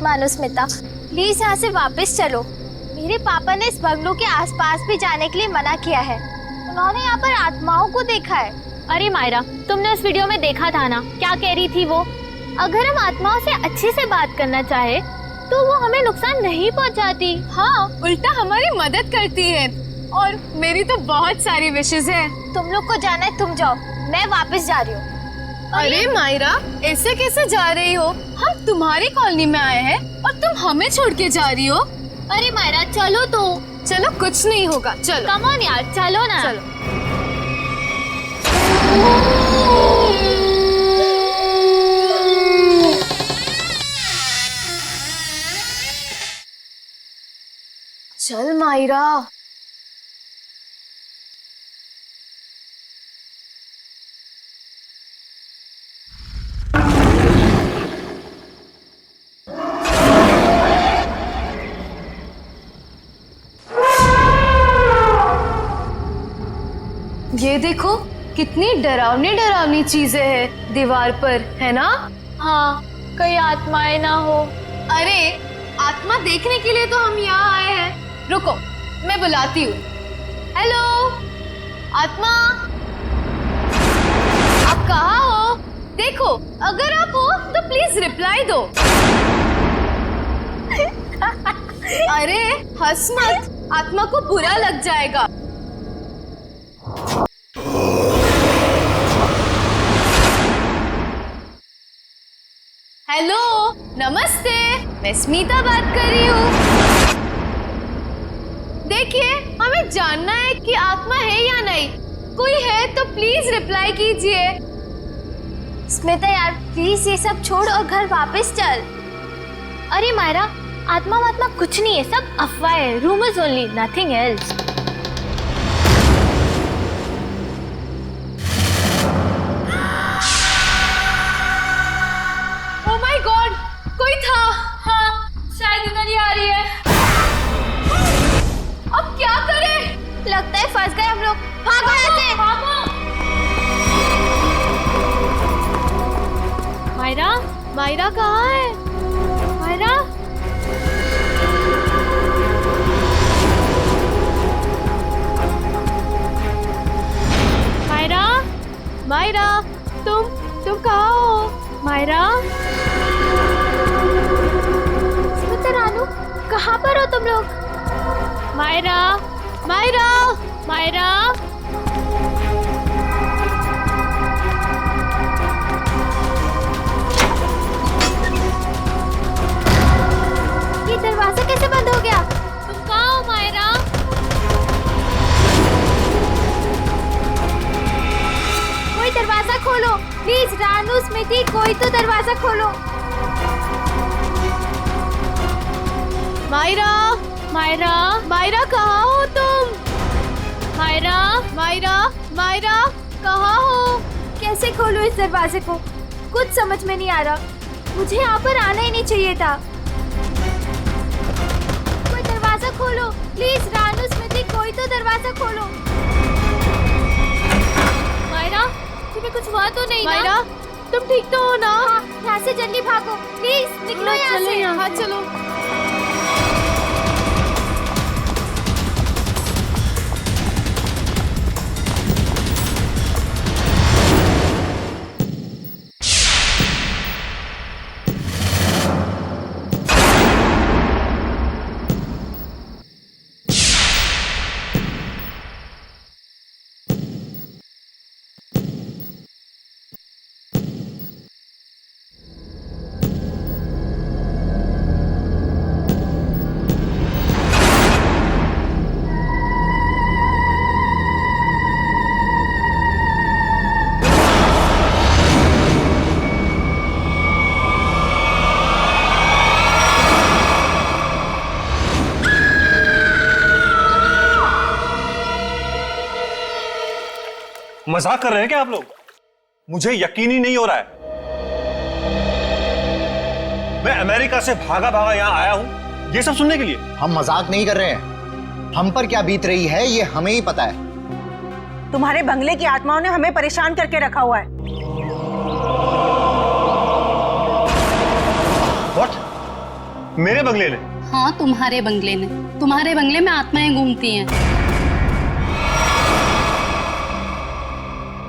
मानो स्मिता, प्लीज यहाँ से वापस चलो। मेरे पापा ने इस बंगलो के आसपास भी जाने के लिए मना किया है। उन्होंने यहाँ पर आत्माओं को देखा है। अरे मायरा, तुमने उस वीडियो में देखा था ना, क्या कह रही थी वो? अगर हम आत्माओं से अच्छे से बात करना चाहे तो वो हमें नुकसान नहीं पहुंचाती। हाँ, उल्टा हमारी मदद करती है। और मेरी तो बहुत सारी विशेस है। तुम लोग को जाना है, तुम जाओ, मैं वापस जा रही हूँ। अरे मायरा, ऐसे कैसे जा रही हो? हम तुम्हारी कॉलोनी में आए हैं और तुम हमें छोड़ के जा रही हो। अरे मायरा, चलो तो। चलो, कुछ नहीं होगा, चलो। कम ऑन यार, चलो ना। चलो। चल मायरा। ये देखो, कितनी डरावनी डरावनी चीजें हैं दीवार पर, है ना? हाँ, कहीं आत्माएं ना हो। अरे, आत्मा देखने के लिए तो हम यहाँ आए हैं। रुको, मैं बुलाती हूँ। हेलो, आत्मा, आप कहाँ हो? देखो, अगर आप हो तो प्लीज रिप्लाई दो। अरे हंस मत, आत्मा को बुरा लग जाएगा। हेलो, नमस्ते, मैं स्मिता बात कर रही हूँ। देखिए, हमें जानना है कि आत्मा है या नहीं। कोई है तो प्लीज रिप्लाई कीजिए। स्मिता यार, प्लीज ये सब छोड़ और घर वापस चल। अरे मायरा, आत्मा वात्मा कुछ नहीं है, सब अफवाह है, rumours only, nothing else. Oh my God, कोई था। हाँ, शायद इधर ही आ रही है। अब क्या करें? लगता है फंस गए हम लोग। भागो यहाँ से। मायरा, मायरा कहाँ है? मायरा, मायरा, मायरा, तुम कहाँ हो? मायरा, स्मिता रानू, कहाँ पर हो तुम लोग? मायरा, मायरा, मायरा। ये दरवाजा कैसे बंद हो गया? तुम कहाँ हो मायरा? कोई दरवाजा खोलो प्लीज। रानू, स्मिति, कोई तो दरवाजा खोलो। मायरा, मायरा, मायरा कहाँ हो तुम? मायरा, मायरा, मायरा कहाँ हो? कैसे खोलूं इस दरवाजे को? कुछ समझ में नहीं आ रहा। मुझे यहाँ पर आना ही नहीं चाहिए था। कोई दरवाजा खोलो प्लीज। रानू, स्मिति, कोई तो दरवाजा खोलो। मायरा, तुम्हें कुछ हुआ तो नहीं मायरा, ना? तुम ठीक तो हो ना? हाँ, यहाँ से जल्दी भागो प्लीज। निकलो यहाँ से। हाँ, चलो। मजाक कर रहे हैं क्या आप लोग? मुझे यकीन ही नहीं हो रहा है। मैं अमेरिका से भागा भागा यहां आया हूं ये सब सुनने के लिए। हम मजाक नहीं कर रहे हैं। हम पर क्या बीत रही है ये हमें ही पता है। तुम्हारे बंगले की आत्माओं ने हमें परेशान करके रखा हुआ है। What? मेरे बंगले ने? हाँ, तुम्हारे बंगले ने। तुम्हारे बंगले में आत्माएं घूमती हैं।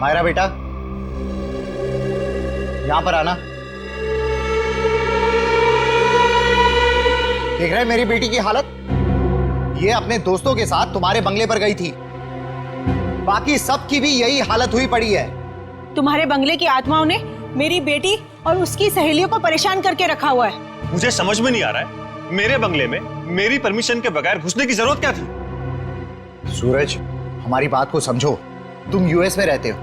मायरा बेटा, यहां पर आना। देख रहे हैं मेरी बेटी की हालत? ये अपने दोस्तों के साथ तुम्हारे बंगले पर गई थी, बाकी सबकी भी यही हालत हुई पड़ी है। तुम्हारे बंगले की आत्माओं ने मेरी बेटी और उसकी सहेलियों को परेशान करके रखा हुआ है। मुझे समझ में नहीं आ रहा है, मेरे बंगले में मेरी परमिशन के बगैर घुसने की जरूरत क्या थी? सूरज, हमारी बात को समझो। तुम यूएस में रहते हो,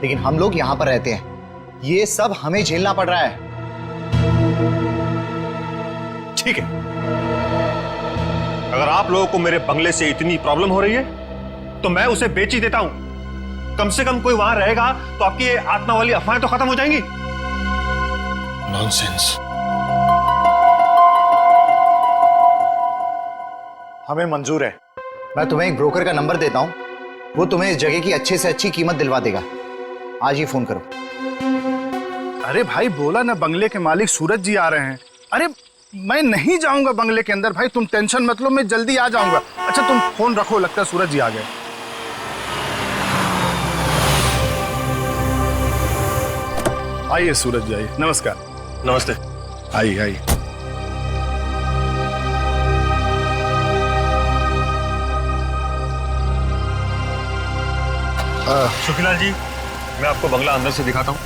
लेकिन हम लोग यहां पर रहते हैं। ये सब हमें झेलना पड़ रहा है। ठीक है, अगर आप लोगों को मेरे बंगले से इतनी प्रॉब्लम हो रही है तो मैं उसे बेच ही देता हूं। कम से कम कोई वहां रहेगा तो आपकी ये आत्मा वाली अफवाहें तो खत्म हो जाएंगी। नॉनसेंस। हमें मंजूर है। मैं तुम्हें एक ब्रोकर का नंबर देता हूं, वो तुम्हें इस जगह की अच्छे से अच्छी कीमत दिलवा देगा। आज ही फोन करो। अरे भाई, बोला ना बंगले के मालिक सूरज जी आ रहे हैं। अरे मैं नहीं जाऊंगा बंगले के अंदर भाई, तुम टेंशन मत लो, मैं जल्दी आ जाऊंगा। अच्छा तुम फोन रखो, लगता है सूरज जी आ गए। आइए सूरज जी, आइए। नमस्कार। नमस्ते। आइए आइए। सुखीलाल जी, मैं आपको बंगला अंदर से दिखाता हूँ,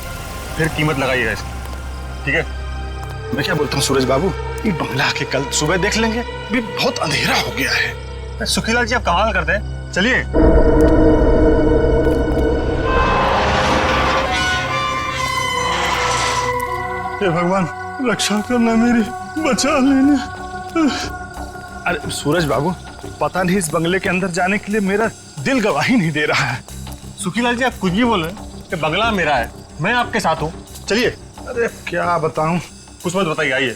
फिर कीमत लगाइएगा इसकी, ठीक है? मैं क्या बोलता हूँ सूरज बाबू, ये बंगला के कल सुबह देख लेंगे, अभी बहुत अंधेरा हो गया है। सुखीलाल जी, आप कमाल करते हैं, चलिए। हे भगवान, रक्षा करना मेरी, बचा लेना। अरे सूरज बाबू, पता नहीं इस बंगले के अंदर जाने के लिए मेरा दिल गवाही नहीं दे रहा है। सुखीलाल जी, आप कुछ भी बोल रहे हैं कि बंगला मेरा है, मैं आपके साथ हूँ, चलिए। अरे क्या बताऊं। कुछ मत बताइए, आइए।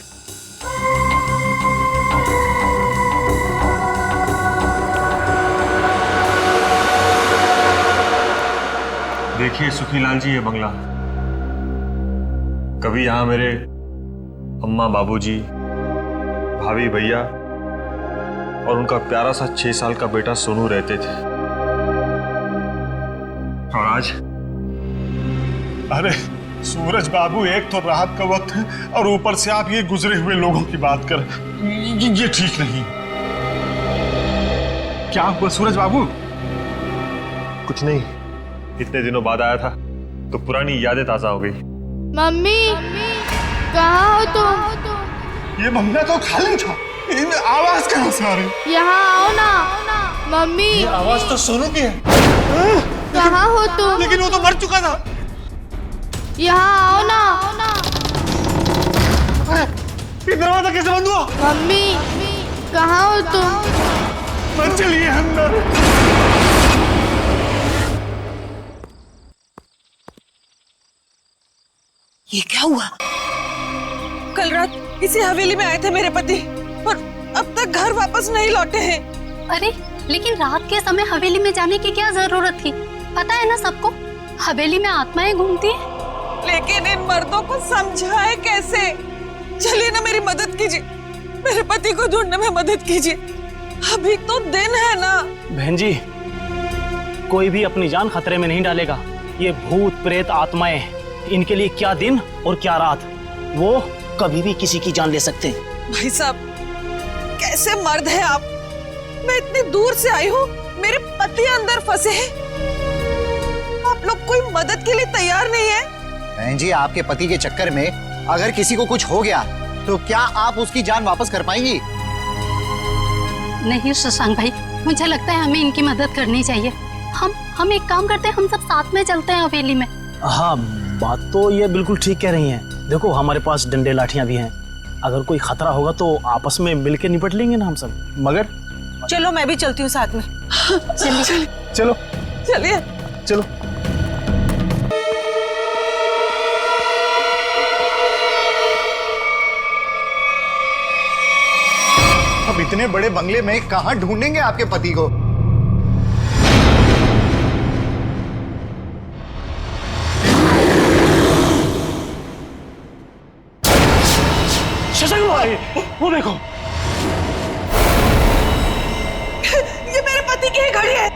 देखिए सुखीलाल जी, ये बंगला, कभी यहां मेरे अम्मा, बाबूजी, भाभी, भैया और उनका प्यारा सा 6 साल का बेटा सोनू रहते थे। और आज? अरे सूरज बाबू, एक तो रात का वक्त है और ऊपर से आप ये गुजरे हुए लोगों की बात कर, ये ठीक नहीं। क्या हुआ सूरज बाबू? कुछ नहीं, इतने दिनों बाद आया था तो पुरानी यादें ताजा हो गई। मम्मी, कहाँ हो तुम? ये बंगला तो खाली था, इनमें आवाज कहाँ से आ रही? यहाँ आओ ना। मम्मी, ये आवाज तो सोनू की है। कहाँ हो तुम? लेकिन वो तो मर चुका था। यहाँ आओ ना। ये दरवाजा कैसे बंद हुआ? मम्मी, कहाँ हो तुम? मत चलिए अंदर। ये क्या हुआ? कल रात इसी हवेली में आए थे मेरे पति और अब तक घर वापस नहीं लौटे हैं। अरे लेकिन रात के समय हवेली में जाने की क्या जरूरत थी? पता है ना सबको, हवेली में आत्माएं घूमती हैं। लेकिन इन मर्दों को समझाए कैसे? चलिए ना, मेरी मदद कीजिए, मेरे पति को ढूंढने में मदद कीजिए। अभी तो दिन है ना। बहन जी, कोई भी अपनी जान खतरे में नहीं डालेगा। ये भूत प्रेत आत्माएं, इनके लिए क्या दिन और क्या रात, वो कभी भी किसी की जान ले सकते हैं। भाई साहब, कैसे मर्द हैं आप? मैं इतनी दूर से आई हूँ, मेरे पति अंदर फंसे हैं, आप लोग कोई मदद के लिए तैयार नहीं है? बहन जी, आपके पति के चक्कर में अगर किसी को कुछ हो गया तो क्या आप उसकी जान वापस कर पाएंगी? नहीं शशांक भाई, मुझे लगता है हमें इनकी मदद करनी चाहिए। हम एक काम करते हैं, हम सब साथ में चलते हैं हवेली में। हाँ, बात तो ये बिल्कुल ठीक कह रही हैं। देखो, हमारे पास डंडे लाठियां भी हैं, अगर कोई खतरा होगा तो आपस में मिलके निपट लेंगे ना हम सब। मगर चलो, मैं भी चलती हूँ साथ में। चलिए चलो चलिए। चलो। अब इतने बड़े बंगले में कहां ढूंढेंगे आपके पति को? शशांक भाई, भाई, वो देखो। ये मेरे पति की ही घड़ी है।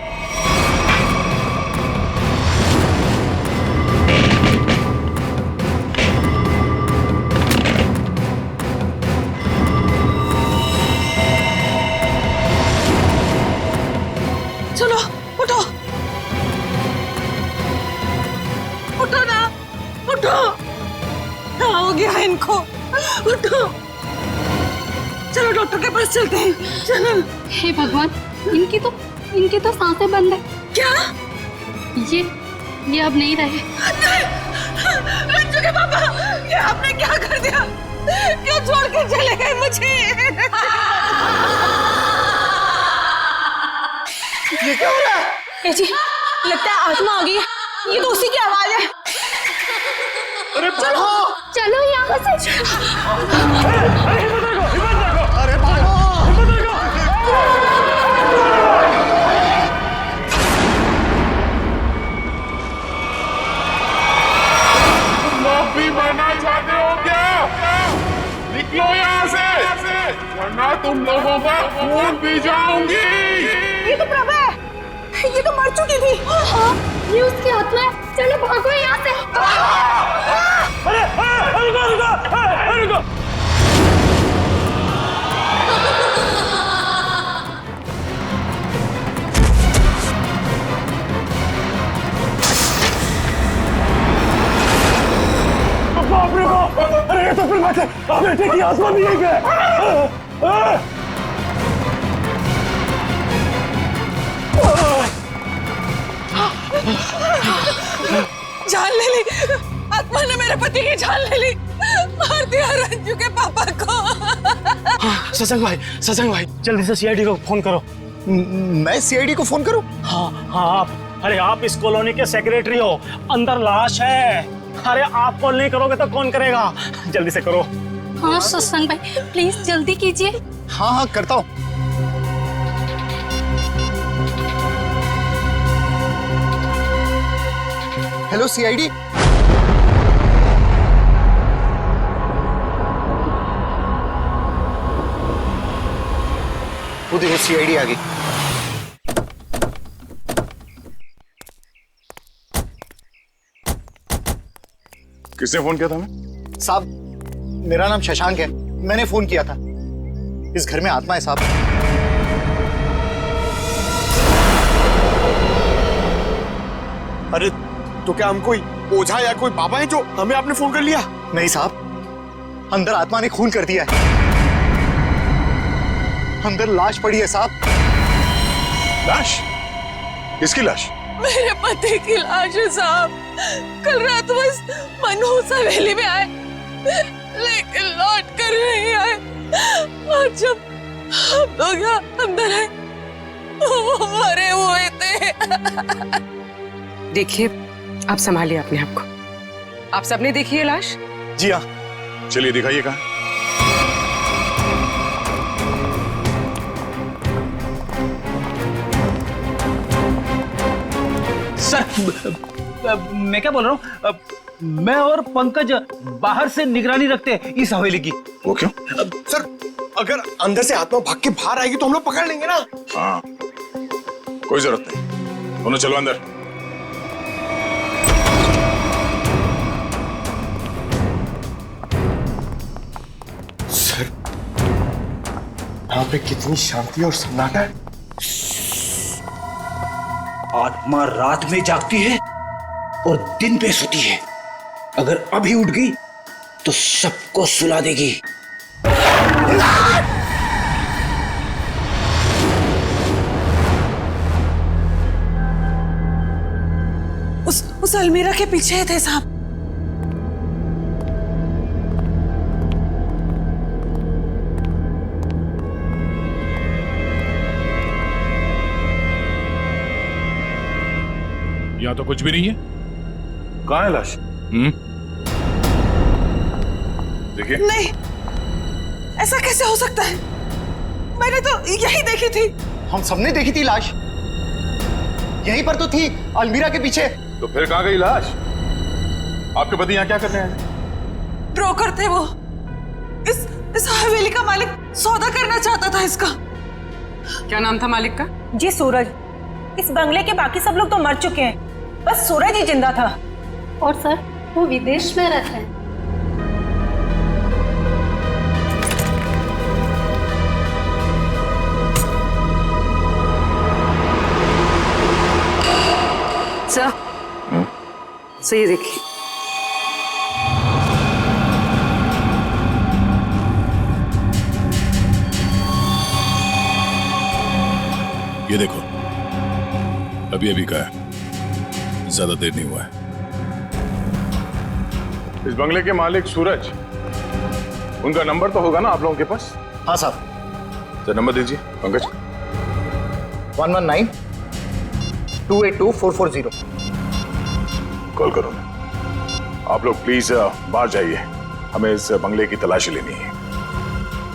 चलो उठो, उठो ना, उठो। क्या हो गया है इनको? उठो, चलो डॉक्टर के पास चलते हैं। चलो। हे भगवान, इनकी तो सांसें बंद है। क्या? ये अब नहीं रहे। रंजू के पापा, ये आपने क्या कर दिया? क्यों छोड़ के चले गए मुझे? ये क्या हो रहा है? जी, लगता है आत्मा आ गई है। ये तो उसी की आवाज है। अरे चलो, चलो यहाँ से। अरे भागो! माफी मांगना चाहते हो क्या? निकलो यहाँ से, वरना तुम लोगों का खून पी जाऊंगी। ये तो प्रभा है, ये तो मर चुकी थी। हाँ, ये उसकी आत्मा है। चलो भागो यहाँ से। अरे रुको। बाप रे बाप! अरे ये तो फिर बेटे की आत्मा भी यहीं पे। जान ले ली, आत्मा ने मेरे पति की जान ले ली। मार दिया रंजू के पापा को। सत्संग भाई, जल्दी से सीआईडी को फोन करो। मैं सीआईडी को फोन करूं? हाँ, अरे आप इस कॉलोनी के सेक्रेटरी हो, अंदर लाश है। अरे आप कॉल नहीं करोगे तो कौन करेगा? जल्दी से करो। हाँ सत्संग भाई, प्लीज जल्दी कीजिए। हाँ करता हूँ। Hello CID. वो देखो सीआईडी आ गई। किसने फोन किया था हमें? साहब, मेरा नाम शशांक है, मैंने फोन किया था। इस घर में आत्मा है साहब। अरे तो क्या हम कोई ओझा या कोई बाबा है जो हमें आपने फोन कर लिया? नहीं साहब, अंदर आत्मा ने खून कर दिया है। अंदर लाश पड़ी है साहब। लाश? किसकी लाश? मेरे पति की लाश है साहब। कल रात बस मनहूस हवेली में आए, लेकिन लौट कर नहीं आए। और जब हम लोग यहाँ अंदर आए, वो मरे हुए थे। देखिए, आप संभालिए अपने आप को। आप सबने देखी है लाश? जी हाँ। चलिए दिखाइए कहाँ। सर, मैं क्या बोल रहा हूँ, मैं और पंकज बाहर से निगरानी रखते हैं इस हवेली की। वो क्यों? सर, अगर अंदर से आत्मा भाग के बाहर आएगी तो हम लोग पकड़ लेंगे ना। हाँ, कोई जरूरत नहीं। दोनों चलो अंदर। सर, यहाँ पे कितनी शांति और सन्नाटा है। आत्मा रात में जागती है और दिन पे सोती है। अगर अभी उठ गई तो सबको सुला देगी। उस अलमीरा के पीछे थे साहब। यहाँ तो कुछ भी नहीं है। कहाँ है लाश? देखिए। नहीं, ऐसा कैसे हो सकता है? मैंने तो यही देखी थी। हम सबने देखी थी लाश, यहीं पर तो थी, अलमीरा के पीछे। तो फिर कहाँ गई लाश? आपके पति यहाँ क्या करने आए? ब्रोकर थे वो। इस इस हवेली का मालिक सौदा करना चाहता था इसका। क्या नाम था मालिक का? जी सूरज। इस बंगले के बाकी सब लोग तो मर चुके हैं, बस सूरज ही जिंदा था। और सर वो विदेश में रहता है। सर, सही देखिए। ये देखो, अभी अभी का है, ज्यादा देर नहीं हुआ है। इस बंगले के मालिक सूरज, उनका नंबर तो होगा ना आप लोगों के पास? हाँ साहब। तो नंबर दीजिए पंकज। 119-282-440। कॉल करो। आप लोग प्लीज बाहर जाइए, हमें इस बंगले की तलाशी लेनी है।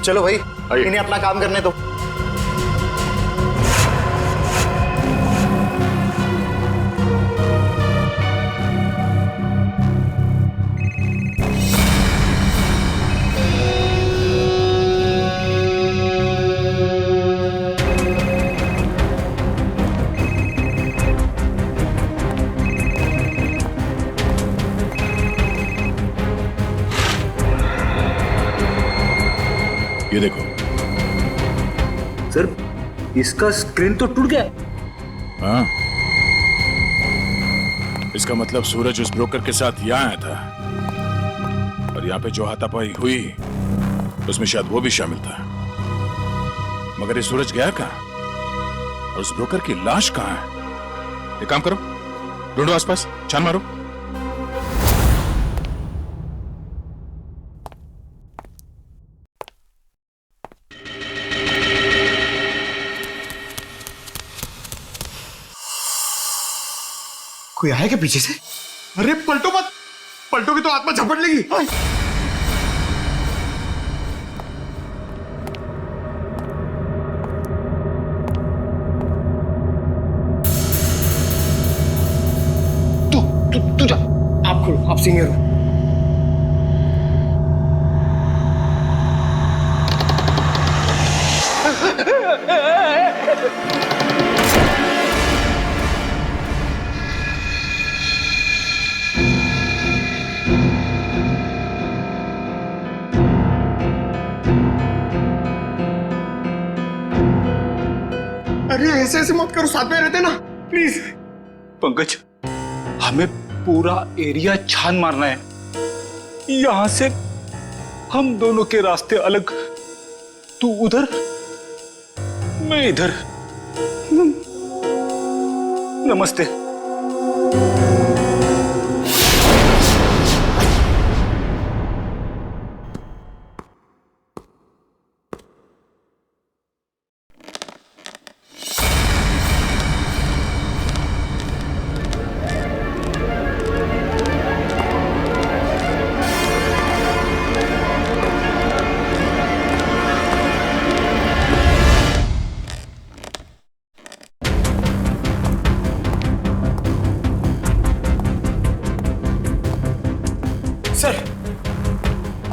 चलो भाई, आइए। इन्हें अपना काम करने दो। ये देखो सर, इसका स्क्रीन तो टूट गया। हाँ, इसका मतलब सूरज उस ब्रोकर के साथ यहाँ आया था और यहाँ पे जो हाथापाई हुई उसमें शायद वो भी शामिल था। मगर ये सूरज गया कहाँ और उस ब्रोकर की लाश कहाँ है? एक काम करो, ढूंढो आसपास, छान मारो। कोई आया क्या पीछे से? अरे पलटो मत, पलटोगे तो आत्मा झपट लेगी। तू जा, आप खोलो, आप सीनियर हो। अरे ऐसे ऐसे मत करो, साथ में रहते ना प्लीज। पंकज, हमें पूरा एरिया छान मारना है। यहां से हम दोनों के रास्ते अलग, तू उधर मैं इधर। नमस्ते।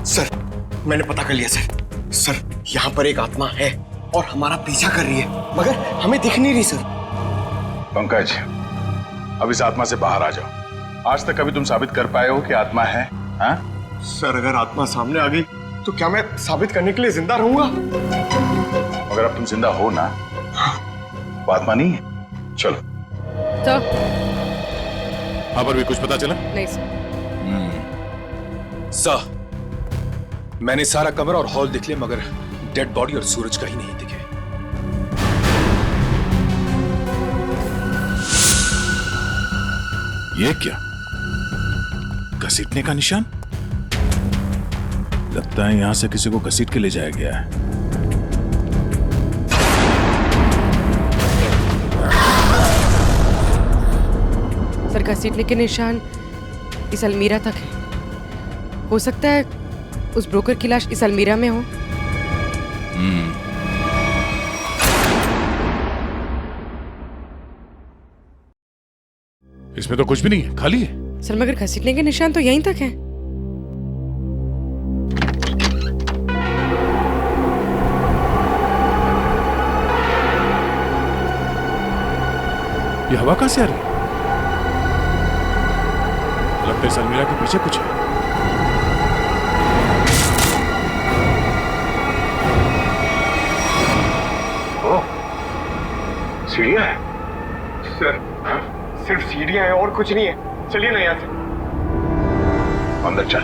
सर, मैंने पता कर लिया सर। सर, यहाँ पर एक आत्मा है और हमारा पीछा कर रही है, मगर हमें दिख नहीं रही सर। पंकज, अब इस आत्मा से बाहर आ जाओ। आज तक कभी तुम साबित कर पाए हो कि आत्मा है? हाँ? सर, अगर आत्मा सामने आ गई तो क्या मैं साबित करने के लिए जिंदा रहूंगा? अगर अब तुम जिंदा हो ना, वो आत्मा नहीं है। चलो। तो वहां पर भी कुछ पता चला? नहीं सर। सर, मैंने सारा कमरा और हॉल देख लिया, मगर डेड बॉडी और सूरज कहीं नहीं दिखे। ये क्या? घसीटने का निशान? लगता है यहां से किसी को घसीट के ले जाया गया है। सर, घसीटने के निशान इस अलमीरा तक है। हो सकता है उस ब्रोकर की लाश इस अलमीरा में हो। इसमें तो कुछ भी नहीं है, खाली है। सर, मगर घसीटने के निशान तो यहीं तक है। ये हवा कहां से आ रही है? लगता है इस अलमीरा के पीछे कुछ है। सीढ़ियां हैं सर, सिर्फ सीढ़ियां हैं और कुछ नहीं है। चलिए ना यहाँ से। अंदर चल।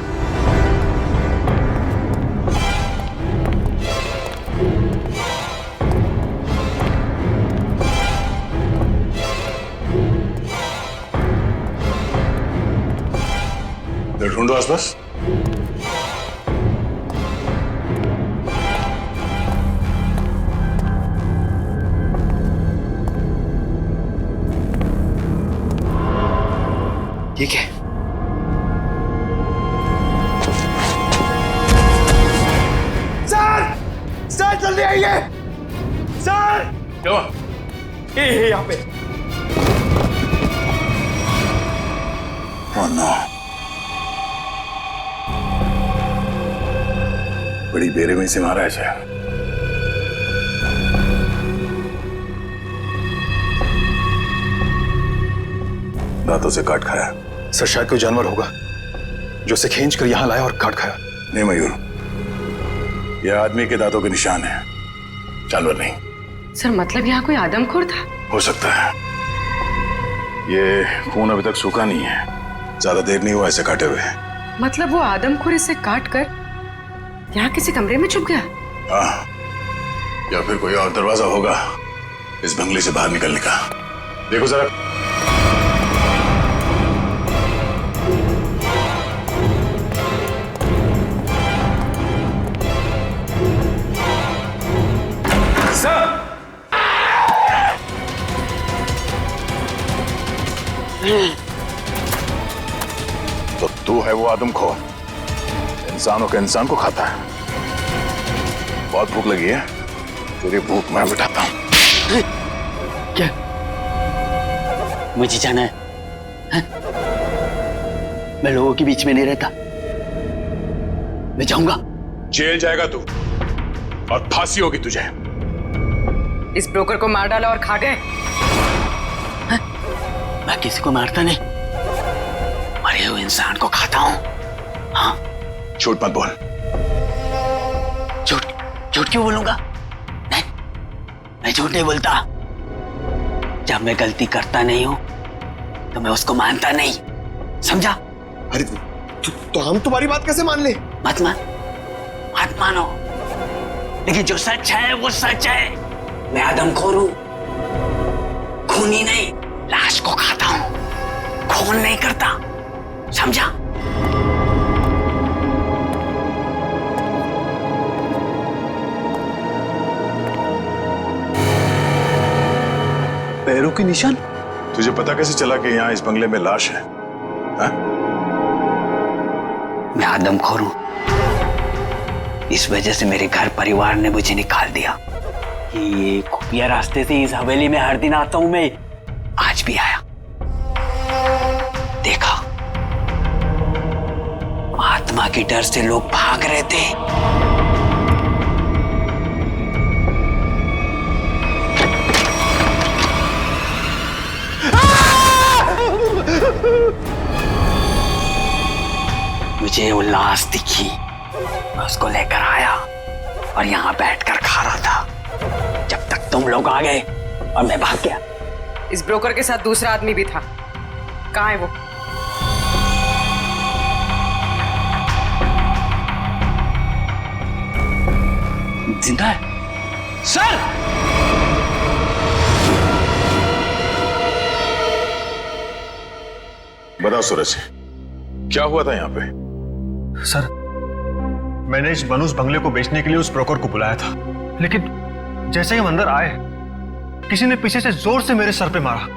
ढूंढो आसपास। ये क्या है? सर जल्दी आइए सर। क्या? ये यहाँ पे। Oh no. बड़ी बेरहमी से मारा है सर। दांतों से काट खाया। सर शायद कोई जानवर होगा जो उसे खींच कर यहाँ लाया और काट खाया। नहीं मयूर, यह आदमी के दांतों के निशान है, जानवर नहीं। सर मतलब यहाँ कोई आदमखोर था? हो सकता है। ये खून अभी तक सूखा नहीं है, ज्यादा देर नहीं हुआ ऐसे काटे हुए। मतलब वो आदमखोर इसे काट कर यहाँ किसी कमरे में छुप गया? हाँ, या फिर कोई और दरवाजा होगा इस बंगले से बाहर निकलने का। देखो जरा। तो तू है वो आदमखोर, इंसानों के इंसान को खाता है। बहुत भूख लगी है, तेरी भूख मैं मिटाता हूं। क्या मुझे जाना है? मैं लोगों के बीच में नहीं रहता, मैं जाऊंगा। जेल जाएगा तू और फांसी होगी तुझे। इस ब्रोकर को मार डाला और खा गए। मैं किसी को मारता नहीं, मरे हुए इंसान को खाता हूं। हाँ, झूठ मत बोल। झूठ क्यों बोलूंगा? नहीं, मैं झूठ नहीं बोलता। जब मैं गलती करता नहीं हूं तो मैं उसको मानता नहीं, समझा? अरे तो हम तुम्हारी बात कैसे मान ले? मत मानो, लेकिन जो सच है वो सच है। मैं आदमखोर हूं, खूनी नहीं, लाश को खाता हूं, खून नहीं करता, समझा? पैरों के निशान? तुझे पता कैसे चला कि यहाँ इस बंगले में लाश है? हा? मैं आदमखोर हूं, इस वजह से मेरे घर परिवार ने मुझे निकाल दिया। ये खुफिया रास्ते से इस हवेली में हर दिन आता हूं मैं, आज भी आया। देखा, आत्मा के डर से लोग भाग रहे थे। मुझे वो लाश दिखी, मैं उसको लेकर आया और यहाँ बैठकर खा रहा था जब तक तुम लोग आ गए और मैं भाग गया। इस ब्रोकर के साथ दूसरा आदमी भी था, कहाँ है वो? जिंदा है? सर! बताओ सूरज, क्या हुआ था यहाँ पे? सर, मैंने इस मनुष्य बंगले को बेचने के लिए उस ब्रोकर को बुलाया था, लेकिन जैसे ही हम अंदर आए किसी ने पीछे से जोर से मेरे सर पे मारा।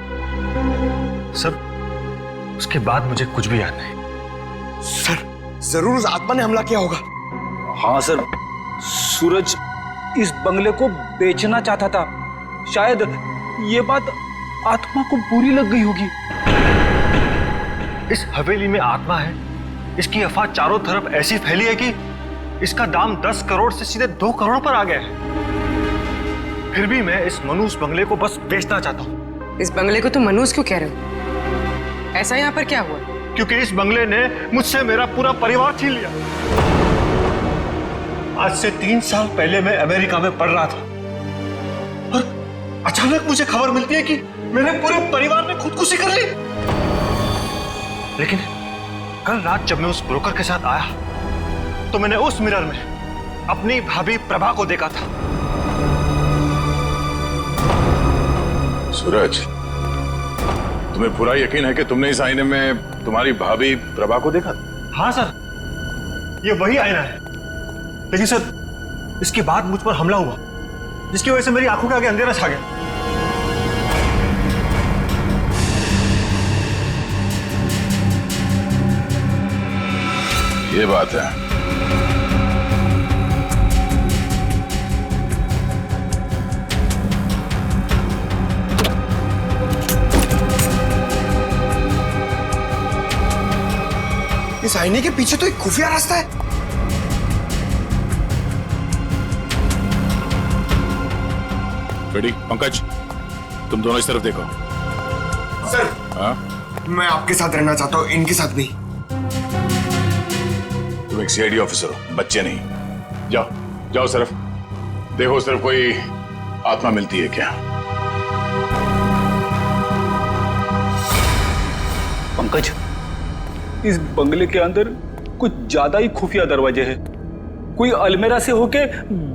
सर, उसके बाद मुझे कुछ भी याद नहीं। सर, जरूर उस आत्मा ने हमला किया होगा। हाँ सर, सूरज इस बंगले को बेचना चाहता था। शायद ये बात आत्मा को बुरी लग गई होगी। इस हवेली में आत्मा है, इसकी अफवाह चारों तरफ ऐसी फैली है कि इसका दाम 10 करोड़ से सीधे 2 करोड़ पर आ गया है। फिर भी मैं इस मनुष्य बंगले को बस बेचना चाहता हूं। इस बंगले को तुम मनहूस क्यों कह रहे हो? ऐसा यहाँ पर क्या हुआ? क्योंकि इस बंगले ने मुझसे मेरा पूरा परिवार छीन लिया। आज से 3 साल पहले मैं अमेरिका में पढ़ रहा था और अचानक मुझे खबर मिलती है कि मेरे पूरे परिवार ने खुदकुशी कर ली। लेकिन कल रात जब मैं उस ब्रोकर के साथ आया तो मैंने उस मिरर में अपनी भाभी प्रभा को देखा था। सूरज, तुम्हें पूरा यकीन है कि तुमने इस आईने में तुम्हारी भाभी प्रभा को देखा? हाँ सर, ये वही आईना है। लेकिन सर, इसके बाद मुझ पर हमला हुआ जिसकी वजह से मेरी आंखों के आगे अंधेरा छा गया। ये बात है। इस आईने के पीछे तो एक खुफिया रास्ता है। बेटी, पंकज, तुम दोनों इस तरफ देखो। सर, हाँ? मैं आपके साथ रहना चाहता हूँ, इनके साथ नहीं। तुम एक सीआईडी ऑफिसर हो, बच्चे नहीं। जाओ जाओ, सिर्फ देखो, सिर्फ कोई आत्मा मिलती है क्या। पंकज, इस बंगले के अंदर कुछ ज्यादा ही खुफिया दरवाजे हैं। कोई अलमेरा से होके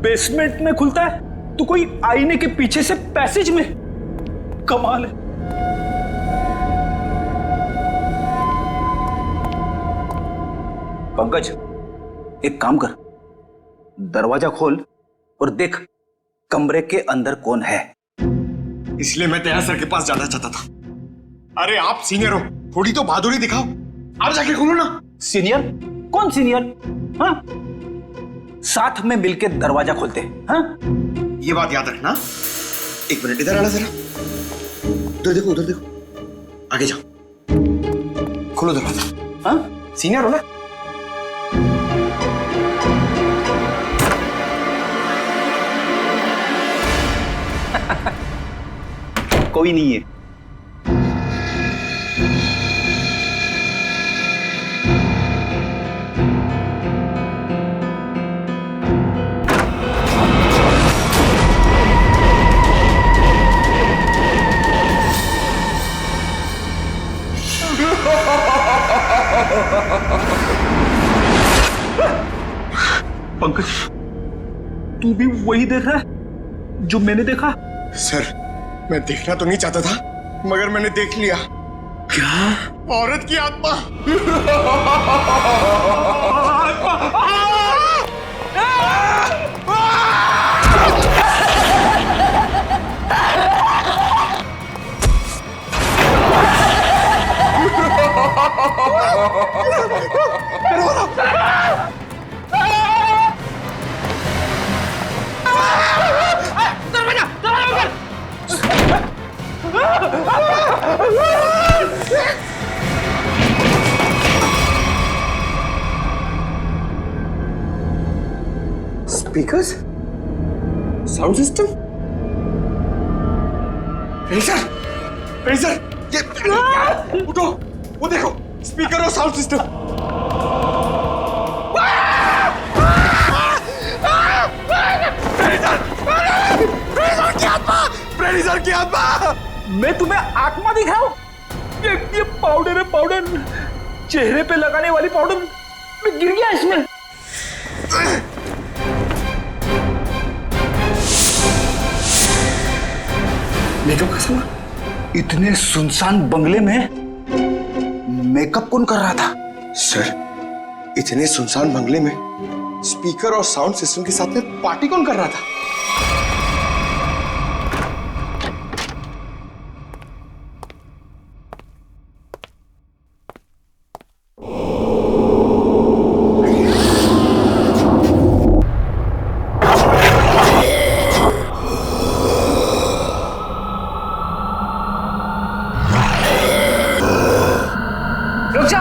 बेसमेंट में खुलता है तो कोई आईने के पीछे से पैसेज में। कमाल है। पंकज, एक काम कर, दरवाजा खोल और देख कमरे के अंदर कौन है। इसलिए मैं तैयार सर के पास जाना चाहता था। अरे आप सीनियर हो, थोड़ी तो बहादुरी दिखाओ। आप जाके खोलो ना। सीनियर? कौन सीनियर? हाँ, साथ में मिलके दरवाजा खोलते हैं। हाँ, ये बात याद रखना। एक मिनट इधर आना जरा। उधर देखो, उधर देखो, आगे जाओ, खोलो दरवाजा। हाँ, सीनियर हो ना। कोई नहीं है। पंकज, तू भी वही देख रहा है जो मैंने देखा? सर, मैं देखना तो नहीं चाहता था, मगर मैंने देख लिया। क्या? औरत की आत्मा। Speakers, sound system, razor, razor, ये उठो, वो देखो, स्पीकर और साउंड सिस्टम। प्रेडिसर की आत्मा। मैं तुम्हें आत्मा दिख रहा हूं? ये पाउडर है, पाउडर, चेहरे पे लगाने वाली पाउडर। मैं गिर गया इसमें। मेकअप का सामान इतने सुनसान बंगले में मेकअप कौन कर रहा था? सर, इतने सुनसान बंगले में स्पीकर और साउंड सिस्टम के साथ में पार्टी कौन कर रहा था? रुक जा।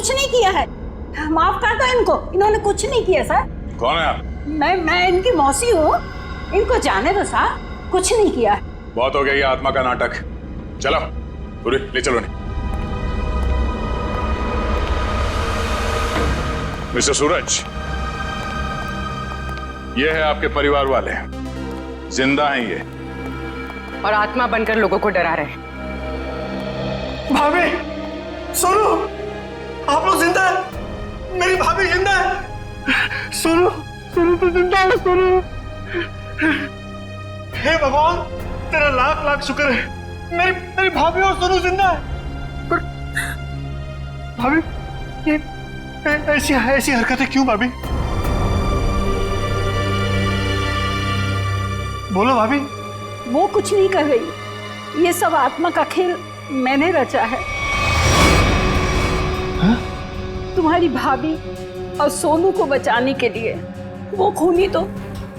कुछ नहीं किया है। माफ कर दो इनको, इन्होंने कुछ नहीं किया सर। कौन है आप? मैं इनकी मौसी हूँ, इनको जाने दो सर, कुछ नहीं किया है। बहुत हो गया ये आत्मा का नाटक। चलो पूरी ले चलो। नहीं मिस्टर सूरज, ये है आपके परिवार वाले, जिंदा हैं ये, और आत्मा बनकर लोगों को डरा रहे हैं। भाभी सुनो, आप लोग जिंदा है, मेरी भाभी जिंदा है। सुनो सुनो तो जिंदा है, सुनो। हे भगवान तेरा लाख लाख शुक्र है, मेरी भाभी और सुनो जिंदा है। पर भाभी ये ऐसी हरकतें क्यों भाभी? बोलो भाभी। वो कुछ नहीं कर रही, ये सब आत्मा का खेल मैंने रचा है। हा? तुम्हारी भाभी और सोनू को बचाने के लिए वो खूनी तो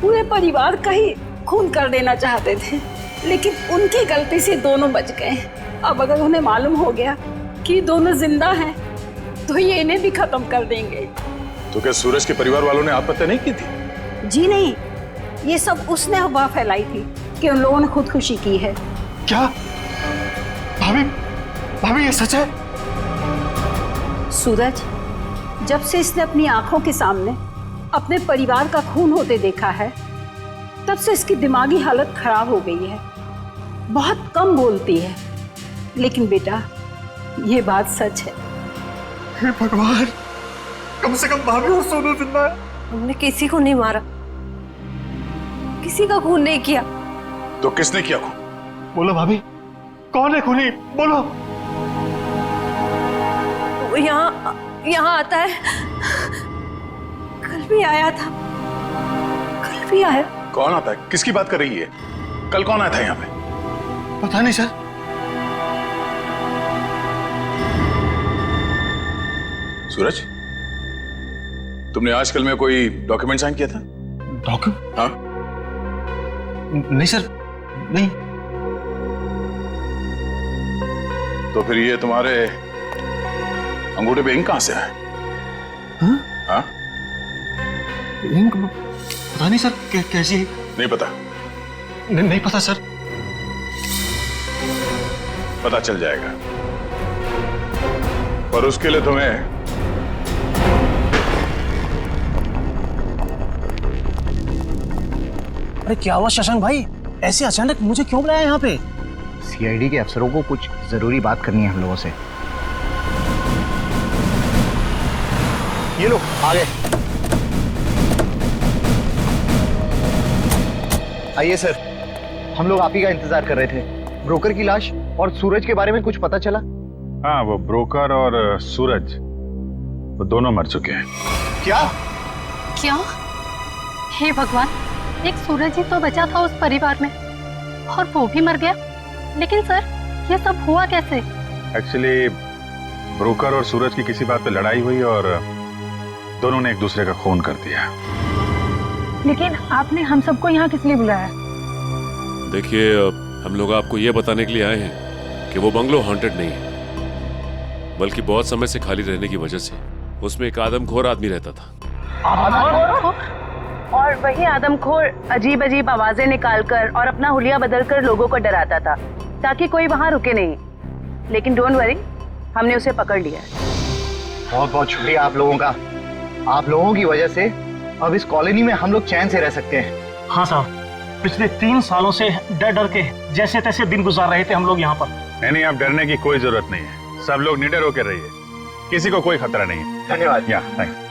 पूरे परिवार का ही खून कर देना चाहते थे, लेकिन उनकी गलती से दोनों बच गए। अब अगर उन्हें मालूम हो गया कि दोनों जिंदा हैं तो ये इन्हें भी खत्म कर देंगे। तो क्या सूरज के परिवार वालों ने आत्महत्या नहीं की थी? जी नहीं, ये सब उसने अफवाह फैलाई थी कि उन लोगों ने खुदकुशी की है। क्या भाभी ये सच है? सूरज जब से इसने अपनी आंखों के सामने अपने परिवार का खून होते देखा है, तब से इसकी दिमागी हालत खराब हो गई है, बहुत कम बोलती है। लेकिन बेटा ये बात सच है। हे भगवान, कम से कम भाभी और सोनू जिंदा है। हमने किसी को नहीं मारा, किसी का खून नहीं किया। तो किसने किया खून? बोलो भाभी, कौन है खूनी? बोलो। वो यहाँ आता है, कल भी आया था, कल भी आया। कौन आता है? किसकी बात कर रही है? कल कौन आया था यहाँ पे? पता नहीं सर। सूरज, तुमने आजकल में कोई डॉक्यूमेंट साइन किया था? डॉक्यूमेंट? हाँ? नहीं सर, नहीं। तो फिर ये तुम्हारे अंगूठे पे इंक कहां से है? हाँ? इंक पता नहीं सर, कैसी है? नहीं पता? नहीं पता सर। पता चल जाएगा, पर उसके लिए तुम्हें अरे क्या हुआ शशांक भाई, ऐसे अचानक मुझे क्यों बुलाया यहाँ पे? सीआईडी के अफसरों को कुछ जरूरी बात करनी है हम लोगों से। ये लो आ गए। आइए सर, हम लोग आप ही का इंतजार कर रहे थे। ब्रोकर की लाश और सूरज के बारे में कुछ पता चला? हाँ, वो ब्रोकर और सूरज वो दोनों मर चुके हैं। क्या? क्या? हे भगवान, एक सूरज ही तो बचा था उस परिवार में और वो भी मर गया। लेकिन सर ये सब हुआ कैसे? एक्चुअली ब्रोकर और सूरज की किसी बात पे लड़ाई हुई और दोनों ने एक दूसरे का खून कर दिया। लेकिन आपने हम सबको यहाँ किस लिए बुलाया? देखिए, हम लोग आपको ये बताने के लिए आए हैं कि वो बंगलो हॉन्टेड नहीं है, बल्कि बहुत समय से खाली रहने की वजह से उसमें एक आदमखोर आदमी रहता था। और वही आदमखोर अजीब अजीब आवाजें निकालकर और अपना हुलिया बदलकर लोगों को डराता था ताकि कोई वहां रुके नहीं। लेकिन डोंट वरी, हमने उसे पकड़ लिया है। बहुत बहुत शुक्रिया आप लोगों का। आप लोगों की वजह से अब इस कॉलोनी में हम लोग चैन से रह सकते हैं। हाँ साहब, पिछले 3 सालों से डर डर के जैसे तैसे दिन गुजार रहे थे हम लोग यहाँ पर। नहीं, अब डरने की कोई जरूरत नहीं है। सब लोग निडर होकर रहिए, किसी को कोई खतरा नहीं है। धन्यवाद। Thank you.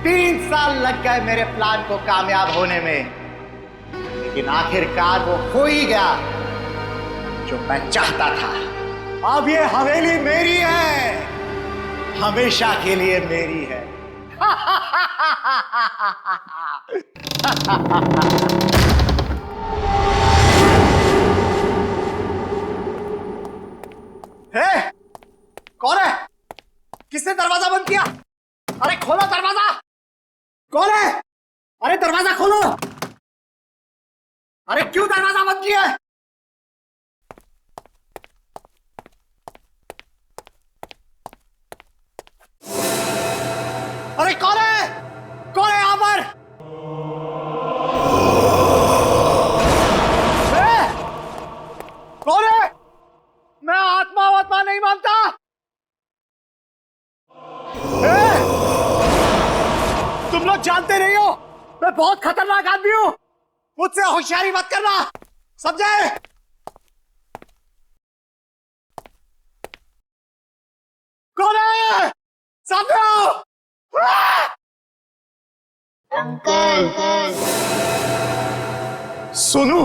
तीन साल लग गए मेरे प्लान को कामयाब होने में। लेकिन आखिरकार वो हो ही गया जो मैं चाहता था। अब ये हवेली मेरी है, हमेशा के लिए मेरी है। हे, कौन है? किसने दरवाजा बंद किया? अरे खोलो दरवाजा! कौन है? अरे दरवाजा खोलो! अरे क्यों दरवाजा बंद किया है? अरे कौन है? कौन है यहां पर? कौन है? मैं आत्मा नहीं मानता। तुम लोग जानते नहीं हो मैं बहुत खतरनाक आदमी हूं, मुझसे होशियारी मत करना, समझे? कौन है? सामने आओ। अंकल। सोनू,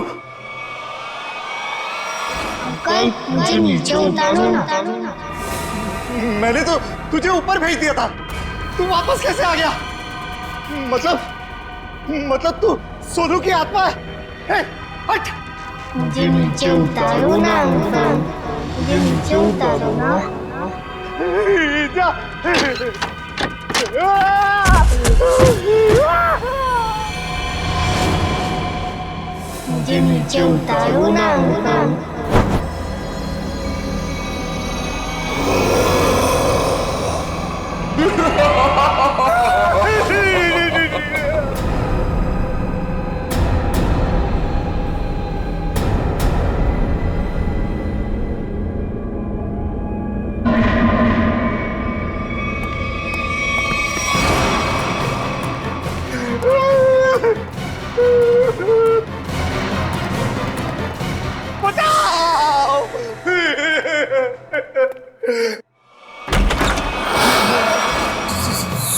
अंकल मुझे नीचे उतारो ना। मैंने तो तुझे ऊपर भेज दिया था, तू वापस कैसे आ गया? मतलब तू सोनू की आत्मा है? हे, हट! मुझे नीचे उतारो ना अंकल, मुझे नीचे उतारो ना। जा। मुझे नीचे उतारो ना अंकल।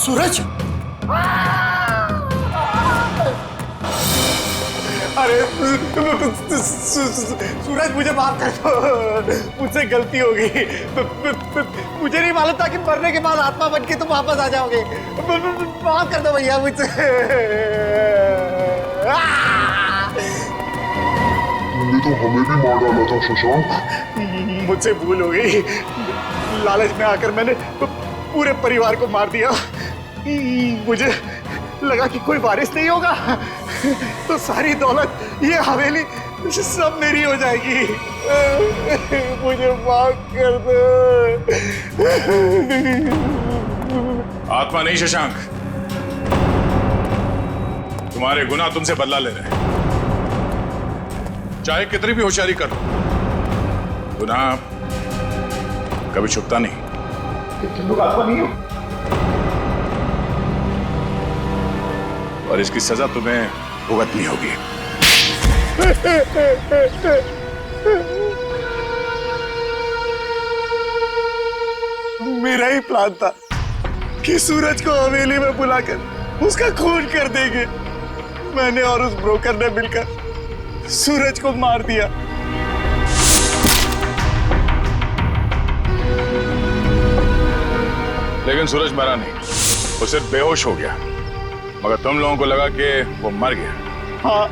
सूरज, अरे सूरज मुझे माफ कर दो, मुझसे गलती हो गई। मुझे नहीं मालूम था कि मरने के बाद आत्मा बन के तुम वापस आ जाओगे। माफ कर दो भैया मुझसे। तुमने तो हमें भी मार डाला था शशांक। मुझसे भूल हो गई, लालच में आकर मैंने पूरे परिवार को मार दिया। मुझे लगा कि कोई वारिस नहीं होगा तो सारी दौलत, ये हवेली सब मेरी हो जाएगी। मुझे माफ कर दो। आत्मा नहीं शशांक, तुम्हारे गुनाह तुमसे बदला ले रहे हैं। चाहे कितनी भी होशियारी कर लो, गुनाह कभी छुपता नहीं। तुम लोग आत्मा नहीं हो और इसकी सजा तुम्हें भुगतनी होगी। मेरा ही प्लान था कि सूरज को हवेली में बुलाकर उसका खून कर देंगे। मैंने और उस ब्रोकर ने मिलकर सूरज को मार दिया। लेकिन सूरज मरा नहीं, वो सिर्फ बेहोश हो गया, मगर तुम लोगों को लगा कि वो मर गया। हाँ,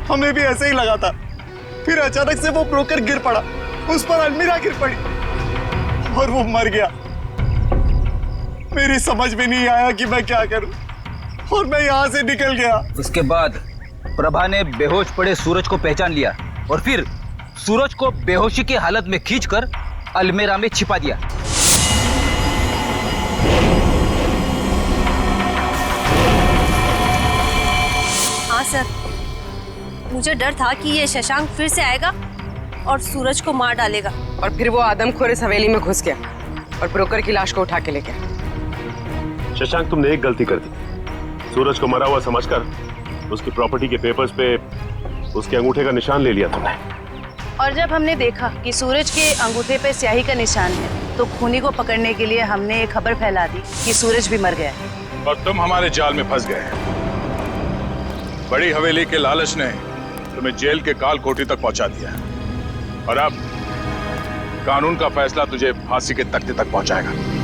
हमें भी ऐसे ही लगा था। फिर अचानक से वो ब्रोकर गिर पड़ा, उस पर अलमीरा गिर पड़ी और वो मर गया। मेरी समझ में नहीं आया कि मैं क्या करूं और मैं यहाँ से निकल गया। उसके बाद प्रभा ने बेहोश पड़े सूरज को पहचान लिया और फिर सूरज को बेहोशी की हालत में खींचकर अलमीरा में छिपा दिया। हाँ सर, मुझे डर था कि ये शशांक फिर से आएगा और सूरज को मार डालेगा। और फिर वो आदमखोर इस हवेली में घुस गया और ब्रोकर की लाश को उठा के ले गया। शशांक, तुमने एक गलती कर दी। सूरज को मरा हुआ समझकर उसकी प्रॉपर्टी के पेपर्स पे उसके अंगूठे का निशान ले लिया तुमने। और जब हमने देखा कि सूरज के अंगूठे पे स्याही का निशान है तो खूनी को पकड़ने के लिए हमने एक खबर फैला दी कि सूरज भी मर गया है। और तुम हमारे जाल में फंस गए। बड़ी हवेली के लालच ने तुम्हें जेल के काल कोठी तक पहुंचा दिया और अब कानून का फैसला तुझे फांसी के तख्ते तक पहुंचाएगा।